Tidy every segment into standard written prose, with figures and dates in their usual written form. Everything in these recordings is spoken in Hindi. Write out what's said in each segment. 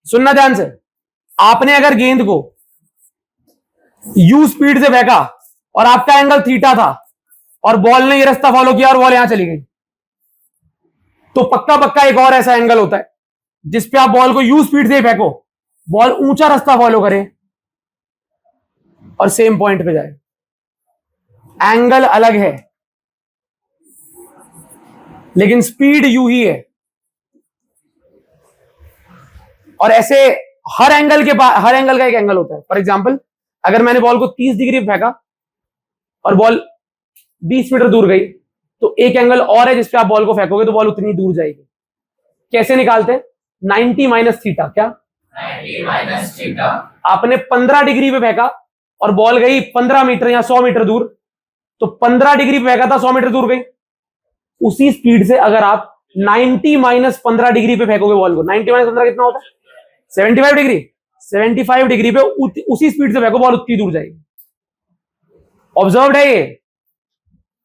सुनना ध्यान से। आपने अगर गेंद को यू स्पीड से फेंका और आपका एंगल थीटा था और बॉल ने ये रास्ता फॉलो किया और बॉल यहां चली गई, तो पक्का पक्का एक और ऐसा एंगल होता है जिसपे आप बॉल को यू स्पीड से फेंको, बॉल ऊंचा रास्ता फॉलो करे और सेम पॉइंट पे जाए। एंगल अलग है लेकिन स्पीड यू ही है। और ऐसे हर एंगल का एक एंगल होता है। फॉर एग्जांपल, अगर मैंने बॉल को 30 डिग्री पे फेंका और बॉल 20 मीटर दूर गई, तो एक एंगल और है जिसपे आप बॉल को फेंकोगे तो बॉल उतनी दूर जाएगी। कैसे निकालते हैं? 90 माइनस थीटा। क्या? 90 माइनस थीटा। आपने 15 डिग्री पे फेंका और बॉल गई 15 मीटर या 100 मीटर दूर, तो 15 डिग्री पे फेंका था, 100 मीटर दूर गई। उसी स्पीड से अगर आप 90 माइनस 15 डिग्री पे फेंकोगे बॉल को, 90 माइनस 15 कितना होता है? 75 डिग्री। 75 डिग्री पे उसी स्पीड से फेंको, बॉल उतनी दूर जाएगी। ऑब्जर्व्ड है ये?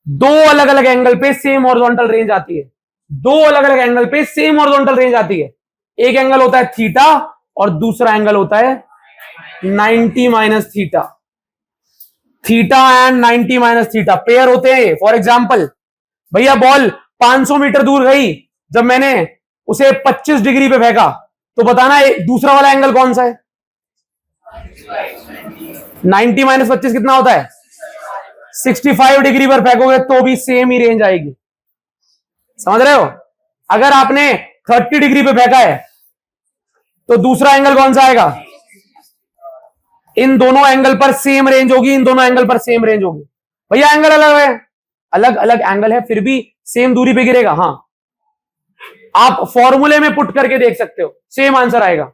दो अलग अलग एंगल पे सेम हॉरिजॉन्टल रेंज आती है। दो अलग अलग एंगल पे सेम हॉरिजॉन्टल रेंज आती है। एक एंगल होता है थीटा और दूसरा एंगल होता है 90 minus theta. Theta and 90 minus theta pair होते हैं। फॉर एग्जाम्पल, भैया बॉल 500 मीटर दूर गई, जब मैंने उसे 25 डिग्री पे फेंका, तो बताना दूसरा वाला एंगल कौन सा है? 90 माइनस 25 कितना होता है? 65 डिग्री पर फेंकोगे तो भी सेम ही रेंज आएगी। समझ रहे हो? अगर आपने 30 डिग्री पे फेंका है तो दूसरा एंगल कौन सा आएगा? इन दोनों एंगल पर सेम रेंज होगी, इन दोनों एंगल पर सेम रेंज होगी। भैया एंगल अलग है, अलग अलग एंगल है, फिर भी सेम दूरी पे गिरेगा। हाँ, आप फॉर्मूले में पुट करके देख सकते हो, सेम आंसर आएगा।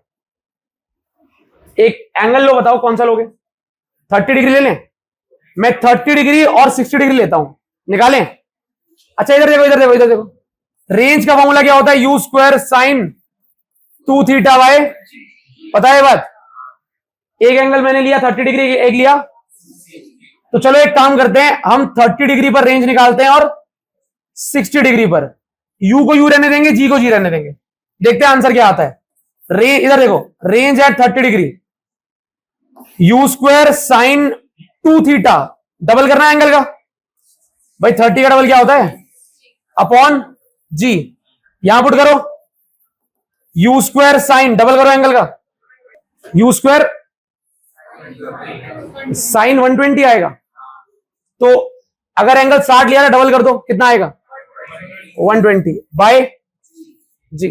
एक एंगल लो, बताओ कौन सा लोगे? 30 डिग्री ले लें? मैं 30 डिग्री और 60 डिग्री लेता हूं, निकालें? अच्छा इधर देखो, इधर देखो, इधर देखो। रेंज का फॉर्मूला क्या होता है? You square sine 2 theta by, पता है बात? एक एंगल मैंने लिया 30 डिग्री, एक लिया, तो चलो एक काम करते हैं, हम 30 डिग्री पर रेंज निकालते हैं और 60 डिग्री पर। यू को यू रहने देंगे, जी को जी रहने देंगे, देखते हैं आंसर क्या आता है। इधर देखो, रेंज है 30 degree, you square sine 2 theta, double करना है एंगल का। भाई 30 का डबल क्या होता है? अपॉन जी। यहां पुट करो, यू स्क्वायर साइन, डबल करो एंगल का, यू स्क्वायर साइन 120 आएगा। तो अगर एंगल 60 लिया था, डबल कर दो, कितना आएगा? 120 बाय जी।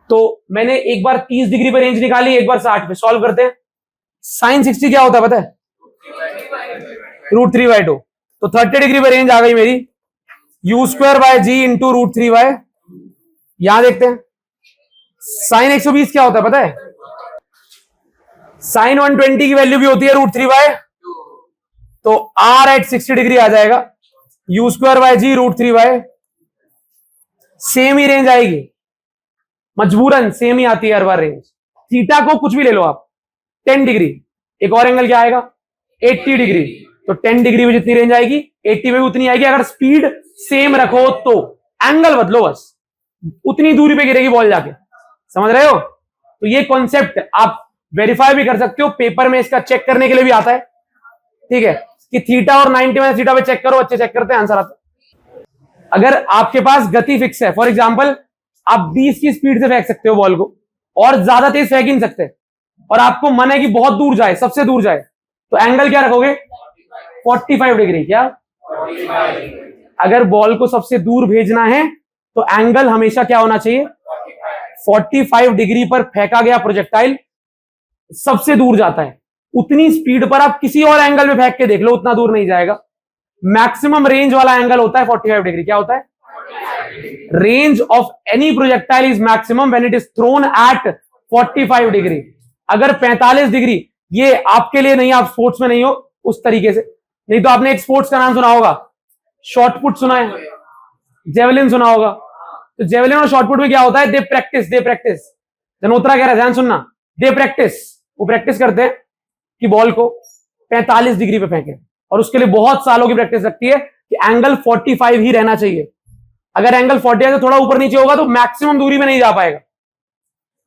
तो मैंने एक बार 30 डिग्री पे रेंज निकाली, एक बार 60 पे। सॉल्व करते हैं। साइन 60 क्या होता है पता है? √3/2। तो 30 डिग्री पे रेंज आ गई मेरी, u square by g into √3/। यहां देखते हैं साइन 120 क्या होता है पता है? साइन 120 की वैल्यू भी होती है √3/। तो आर एट 60 डिग्री आ जाएगा, u square by g √3/। Same ही रेंज आएगी, मजबूरन सेम ही आती है हर बार रेंज। थीटा को कुछ भी ले लो आप, 10 डिग्री। एक और एंगल क्या आएगा? 80 डिग्री। तो 10 डिग्री में जितनी रेंज आएगी, 80 में भी उतनी आएगी। अगर स्पीड सेम रखो तो एंगल बदलो, बस उतनी दूरी पे गिरेगी बॉल जाके। समझ रहे हो? तो ये कॉन्सेप्ट आप वेरीफाई भी कर सकते हो, पेपर में इसका चेक करने के लिए भी आता है। ठीक है, कि थीटा और 90 माइनस थीटा पे चेक करो, अच्छे चेक करते हैं, आंसर आता है। अगर आपके पास गति फिक्स है, फॉर एग्जांपल आप 20 की स्पीड से फेंक सकते हो बॉल को, और ज्यादा तेज फेंक ही नहीं सकते, और आपको मन है कि बहुत दूर जाए, सबसे दूर जाए, तो एंगल क्या रखोगे? 45 डिग्री। क्या? 45। अगर बॉल को सबसे दूर भेजना है तो एंगल हमेशा क्या होना चाहिए? 45 डिग्री पर फेंका गया प्रोजेक्टाइल सबसे दूर जाता है। उतनी स्पीड पर आप किसी और एंगल में फेंक के देख लो, उतना दूर नहीं जाएगा। मैक्सिमम रेंज वाला एंगल होता है 45 डिग्री। क्या होता है? Range of any projectile is maximum when it is thrown at 45 degree. अगर 45 डिग्री, ये आपके लिए नहीं, आप स्पोर्ट्स में नहीं हो उस तरीके से, नहीं तो आपने एक स्पोर्ट्स का नाम सुना होगा, शॉर्टपुट सुना है, जेवलिन सुना होगा। तो जेवलिन और शॉर्टपुट में क्या होता है? They practice. जनोत्रा कह रहा है, ध्यान सुनना, दे प्रैक्टिस। वो प्रैक्टिस करते हैं कि बॉल को 45 डिग्री पे फेंके, और उसके लिए बहुत सालों की प्रैक्टिस लगती है कि एंगल 45 ही रहना चाहिए। अगर एंगल 45 से थोड़ा ऊपर नीचे होगा तो मैक्सिमम दूरी में नहीं जा पाएगा,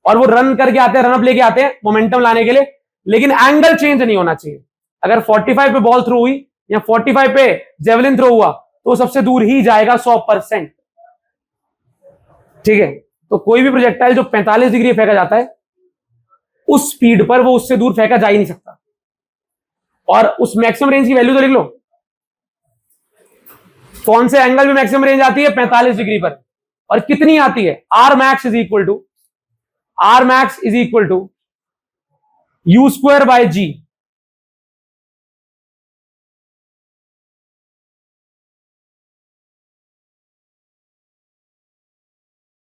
और वो रन करके आते हैं, रनअप लेके आते हैं मोमेंटम लाने के लिए, लेकिन एंगल चेंज नहीं होना चाहिए। अगर 45 पे बॉल थ्रो हुई या 45 पे जेवलिन थ्रो हुआ तो सबसे दूर ही जाएगा 100%। ठीक है, तो कोई भी प्रोजेक्टाइल जो 45 डिग्री फेंका जाता है उस स्पीड पर वो उससे दूर फेंका जा ही नहीं सकता। और उस मैक्सिमम रेंज की वैल्यू तो लिख लो, कौन से एंगल में मैक्सिमम रेंज आती है 45 डिग्री पर, और कितनी आती है, R max is equal to u square by ji.